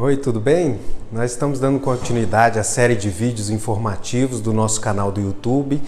Oi, tudo bem? Nós estamos dando continuidade à série de vídeos informativos do nosso canal do YouTube.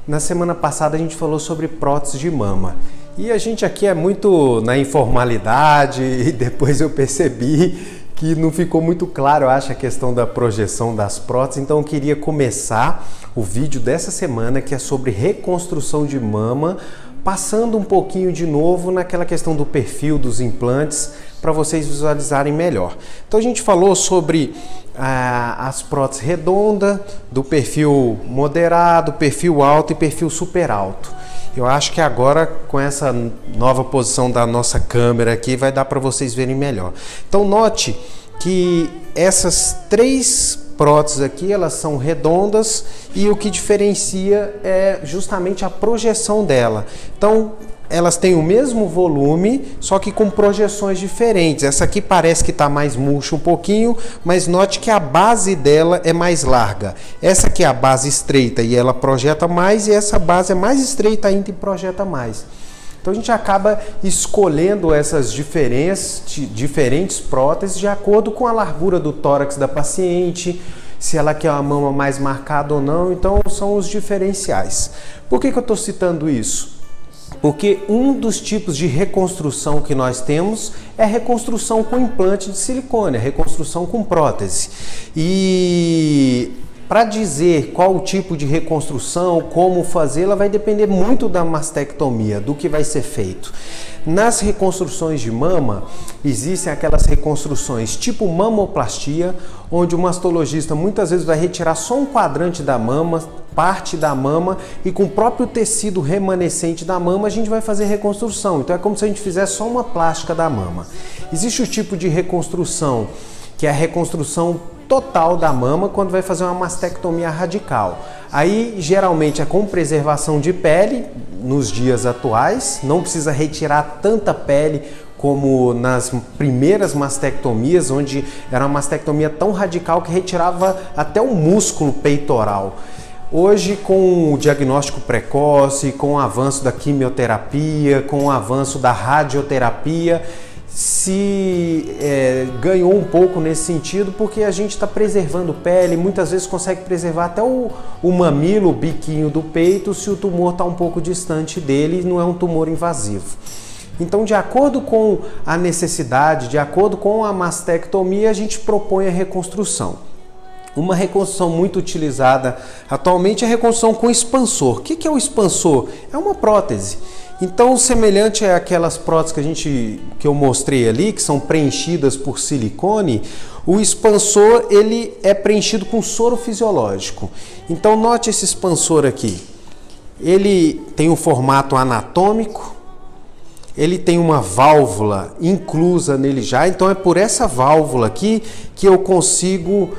Na semana passada a gente falou sobre prótese de mama. E a gente aqui é muito na informalidade e depois eu percebi que não ficou muito claro, eu acho, a questão da projeção das próteses. Então eu queria começar o vídeo dessa semana que é sobre reconstrução de mama, passando um pouquinho de novo naquela questão do perfil dos implantes, para vocês visualizarem melhor. Então a gente falou sobre as próteses redondas, do perfil moderado, perfil alto e perfil super alto. Eu acho que agora, com essa nova posição da nossa câmera aqui, vai dar para vocês verem melhor. Então note que essas três próteses aqui, elas são redondas e o que diferencia é justamente a projeção dela. Então elas têm o mesmo volume, só que com projeções diferentes. Essa aqui parece que está mais murcha um pouquinho, mas note que a base dela é mais larga. Essa aqui é a base estreita e ela projeta mais, e essa base é mais estreita ainda e projeta mais. Então a gente acaba escolhendo essas diferentes próteses de acordo com a largura do tórax da paciente, se ela quer uma mama mais marcada ou não. Então são os diferenciais. Por que eu estou citando isso? Porque um dos tipos de reconstrução que nós temos é reconstrução com implante de silicone, reconstrução com prótese. E para dizer qual o tipo de reconstrução, como fazê-la, vai depender muito da mastectomia, do que vai ser feito. Nas reconstruções de mama, existem aquelas reconstruções tipo mamoplastia, onde o mastologista muitas vezes vai retirar só um quadrante da mama, parte da mama, e com o próprio tecido remanescente da mama a gente vai fazer reconstrução. Então é como se a gente fizesse só uma plástica da mama. Existe o tipo de reconstrução que é a reconstrução total da mama, quando vai fazer uma mastectomia radical. Aí geralmente é com preservação de pele nos dias atuais, não precisa retirar tanta pele como nas primeiras mastectomias, onde era uma mastectomia tão radical que retirava até o músculo peitoral. Hoje, com o diagnóstico precoce, com o avanço da quimioterapia, com o avanço da radioterapia, ganhou um pouco nesse sentido, porque a gente está preservando pele, muitas vezes consegue preservar até o mamilo, o biquinho do peito, se o tumor está um pouco distante dele e não é um tumor invasivo. Então, de acordo com a necessidade, de acordo com a mastectomia, a gente propõe a reconstrução. Uma reconstrução muito utilizada atualmente é a reconstrução com expansor. O que é o expansor? É uma prótese. Então, semelhante àquelas próteses que eu mostrei ali, que são preenchidas por silicone, o expansor ele é preenchido com soro fisiológico. Então, note esse expansor aqui. Ele tem um formato anatômico, ele tem uma válvula inclusa nele já, então é por essa válvula aqui que eu consigo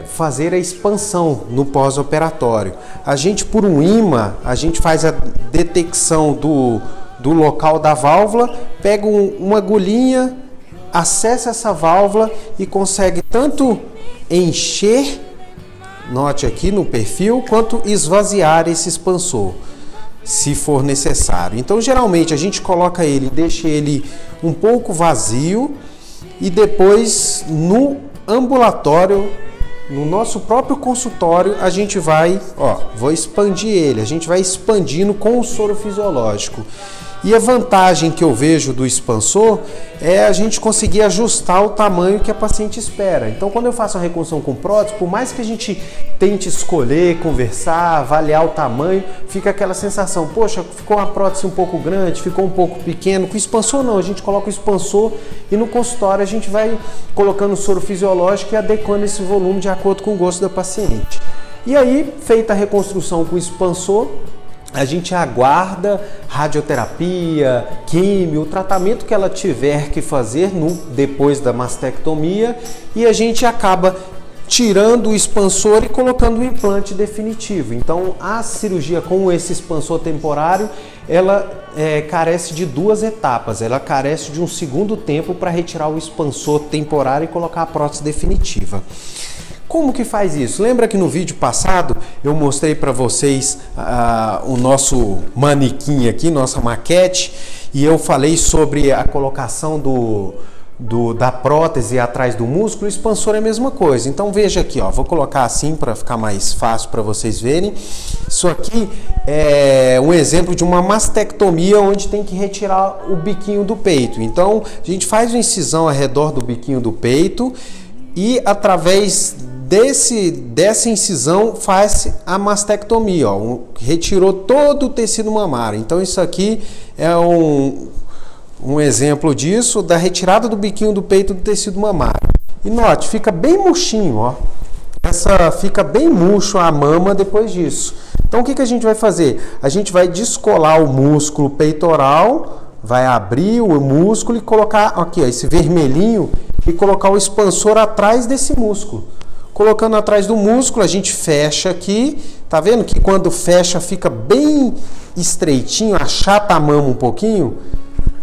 fazer a expansão no pós-operatório. A gente, por um ímã, a gente faz a detecção do local da válvula, pega uma agulhinha, acessa essa válvula e consegue tanto encher, note aqui no perfil, quanto esvaziar esse expansor, se for necessário. Então, geralmente, a gente coloca ele, deixa ele um pouco vazio e depois no ambulatório, no nosso próprio consultório, a gente vai, vou expandir ele, a gente vai expandindo com o soro fisiológico. E a vantagem que eu vejo do expansor é a gente conseguir ajustar o tamanho que a paciente espera. Então, quando eu faço a reconstrução com prótese, por mais que a gente tente escolher, conversar, avaliar o tamanho, fica aquela sensação, poxa, ficou uma prótese um pouco grande, ficou um pouco pequeno. Com o expansor não, a gente coloca o expansor e no consultório a gente vai colocando o soro fisiológico e adequando esse volume de acordo com o gosto da paciente. E aí, feita a reconstrução com o expansor, a gente aguarda radioterapia, químio, o tratamento que ela tiver que fazer depois da mastectomia, e a gente acaba tirando o expansor e colocando o implante definitivo. Então, a cirurgia com esse expansor temporário, ela carece de duas etapas. Ela carece de um segundo tempo para retirar o expansor temporário e colocar a prótese definitiva. Como que faz isso? Lembra que no vídeo passado eu mostrei para vocês o nosso manequim aqui, nossa maquete, e eu falei sobre a colocação da prótese atrás do músculo, o expansor é a mesma coisa. Então veja aqui, ó, vou colocar assim para ficar mais fácil para vocês verem. Isso aqui é um exemplo de uma mastectomia onde tem que retirar o biquinho do peito. Então a gente faz uma incisão ao redor do biquinho do peito e através dessa incisão faz a mastectomia, ó, retirou todo o tecido mamário. Então isso aqui é um exemplo disso, da retirada do biquinho do peito do tecido mamário. E note, fica bem murchinho, ó. Fica bem murcho a mama depois disso. Então o que a gente vai fazer? A gente vai descolar o músculo peitoral, vai abrir o músculo e colocar aqui, ó, esse vermelhinho, e colocar o expansor atrás desse músculo. Colocando atrás do músculo, a gente fecha aqui, tá vendo que quando fecha fica bem estreitinho, achata a mama um pouquinho?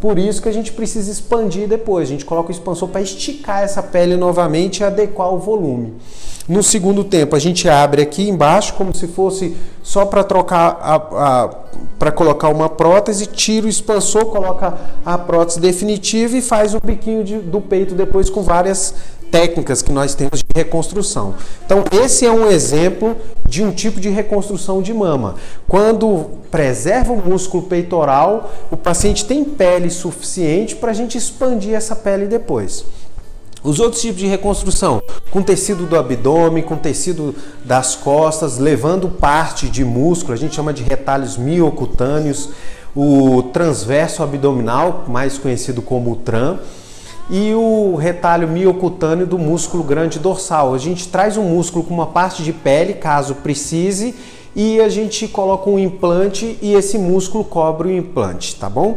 Por isso que a gente precisa expandir depois. A gente coloca o expansor para esticar essa pele novamente e adequar o volume. No segundo tempo, a gente abre aqui embaixo como se fosse só para trocar para colocar uma prótese, tira o expansor, coloca a prótese definitiva e faz o biquinho do peito depois com várias técnicas que nós temos de reconstrução. Então, esse é um exemplo de um tipo de reconstrução de mama. Quando preserva o músculo peitoral, o paciente tem pele suficiente para a gente expandir essa pele depois. Os outros tipos de reconstrução, com tecido do abdômen, com tecido das costas, levando parte de músculo, a gente chama de retalhos miocutâneos, o transverso abdominal, mais conhecido como o TRAN, e o retalho miocutâneo do músculo grande dorsal. A gente traz um músculo com uma parte de pele, caso precise, e a gente coloca um implante e esse músculo cobre o implante, tá bom?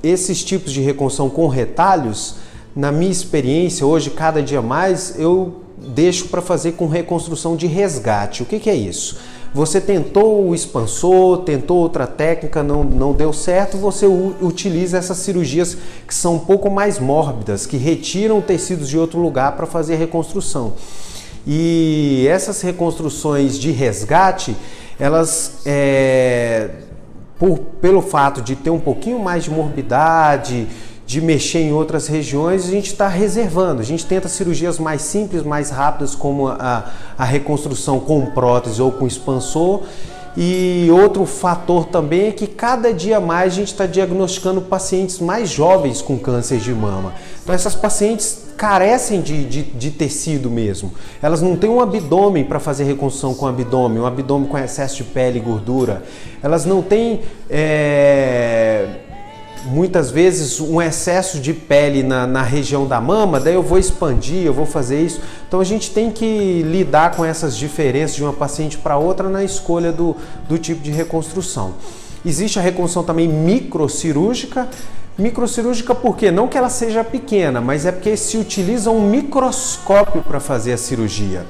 Esses tipos de reconstrução com retalhos, na minha experiência, hoje, cada dia mais, eu deixo para fazer com reconstrução de resgate. O que é isso? Você tentou o expansor, tentou outra técnica, não deu certo, você utiliza essas cirurgias que são um pouco mais mórbidas, que retiram tecidos de outro lugar para fazer a reconstrução. E essas reconstruções de resgate, elas, pelo fato de ter um pouquinho mais de morbidade, de mexer em outras regiões, a gente está reservando. A gente tenta cirurgias mais simples, mais rápidas, como a reconstrução com prótese ou com expansor. E outro fator também é que cada dia mais a gente está diagnosticando pacientes mais jovens com câncer de mama. Então essas pacientes carecem de tecido mesmo. Elas não têm um abdômen para fazer reconstrução com abdômen, um abdômen com excesso de pele e gordura. Elas não têm muitas vezes um excesso de pele na região da mama, daí eu vou expandir, eu vou fazer isso. Então a gente tem que lidar com essas diferenças de uma paciente para outra na escolha do tipo de reconstrução. Existe a reconstrução também microcirúrgica. Microcirúrgica por quê? Não que ela seja pequena, mas é porque se utiliza um microscópio para fazer a cirurgia.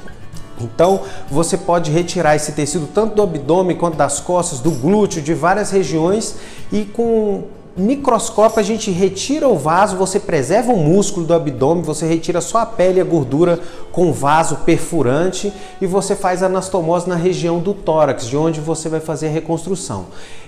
Então, você pode retirar esse tecido tanto do abdômen quanto das costas, do glúteo, de várias regiões, e com microscópio a gente retira o vaso, você preserva o músculo do abdômen, você retira só a pele e a gordura com vaso perfurante e você faz anastomose na região do tórax, de onde você vai fazer a reconstrução.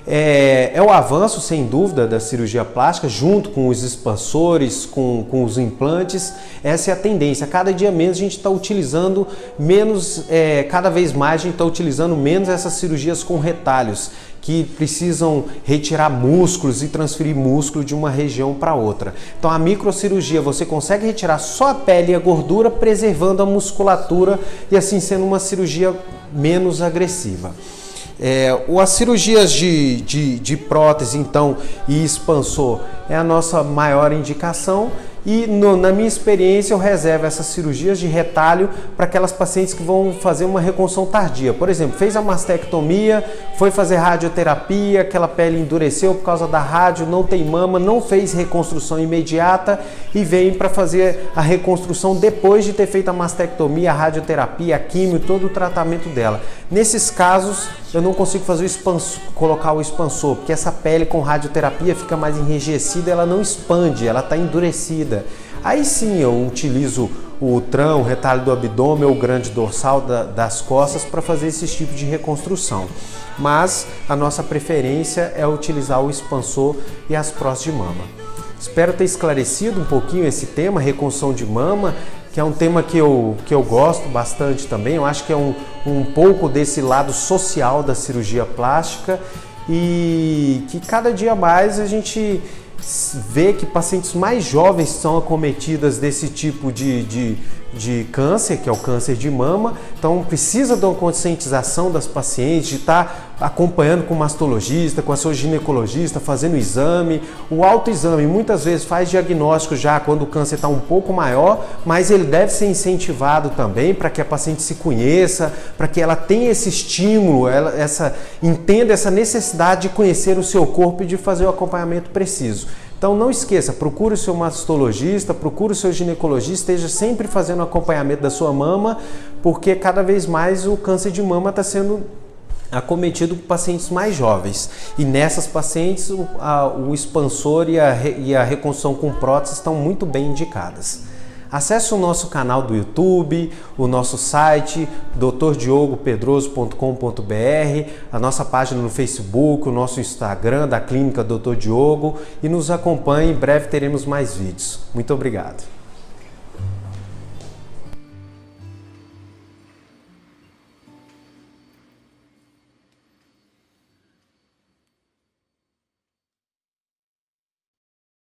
É o avanço, sem dúvida, da cirurgia plástica, junto com os expansores, com os implantes. Essa é a tendência. Cada dia menos a gente está utilizando menos, cada vez mais a gente está utilizando menos essas cirurgias com retalhos, que precisam retirar músculos e transferir músculo de uma região para outra. Então a microcirurgia você consegue retirar só a pele e a gordura, preservando a musculatura e assim sendo uma cirurgia menos agressiva. As cirurgias de prótese, então, e expansor é a nossa maior indicação. E na minha experiência eu reservo essas cirurgias de retalho para aquelas pacientes que vão fazer uma reconstrução tardia. Por exemplo, fez a mastectomia, foi fazer radioterapia, aquela pele endureceu por causa da rádio, não tem mama, não fez reconstrução imediata e vem para fazer a reconstrução depois de ter feito a mastectomia, a radioterapia, a químio, todo o tratamento dela. Nesses casos eu não consigo fazer colocar o expansor, porque essa pele com radioterapia fica mais enrijecida, ela não expande, ela está endurecida. Aí sim eu utilizo o TRAN, o retalho do abdômen ou o grande dorsal das costas para fazer esse tipo de reconstrução. Mas a nossa preferência é utilizar o expansor e as próteses de mama. Espero ter esclarecido um pouquinho esse tema, reconstrução de mama, que é um tema que eu gosto bastante também. Eu acho que é um pouco desse lado social da cirurgia plástica e que cada dia mais a gente vê que pacientes mais jovens são acometidas desse tipo de câncer, que é o câncer de mama. Então precisa de uma conscientização das pacientes, de estar acompanhando com o mastologista, com a sua ginecologista, fazendo o exame. O autoexame muitas vezes faz diagnóstico já quando o câncer está um pouco maior, mas ele deve ser incentivado também para que a paciente se conheça, para que ela tenha esse estímulo, entenda essa necessidade de conhecer o seu corpo e de fazer o acompanhamento preciso. Então não esqueça, procure o seu mastologista, procure o seu ginecologista, esteja sempre fazendo o acompanhamento da sua mama, porque cada vez mais o câncer de mama está sendo acometido por pacientes mais jovens. E nessas pacientes o expansor e a reconstrução com prótese estão muito bem indicadas. Acesse o nosso canal do YouTube, o nosso site drdiogopedroso.com.br, a nossa página no Facebook, o nosso Instagram da Clínica Dr. Diogo e nos acompanhe, em breve teremos mais vídeos. Muito obrigado.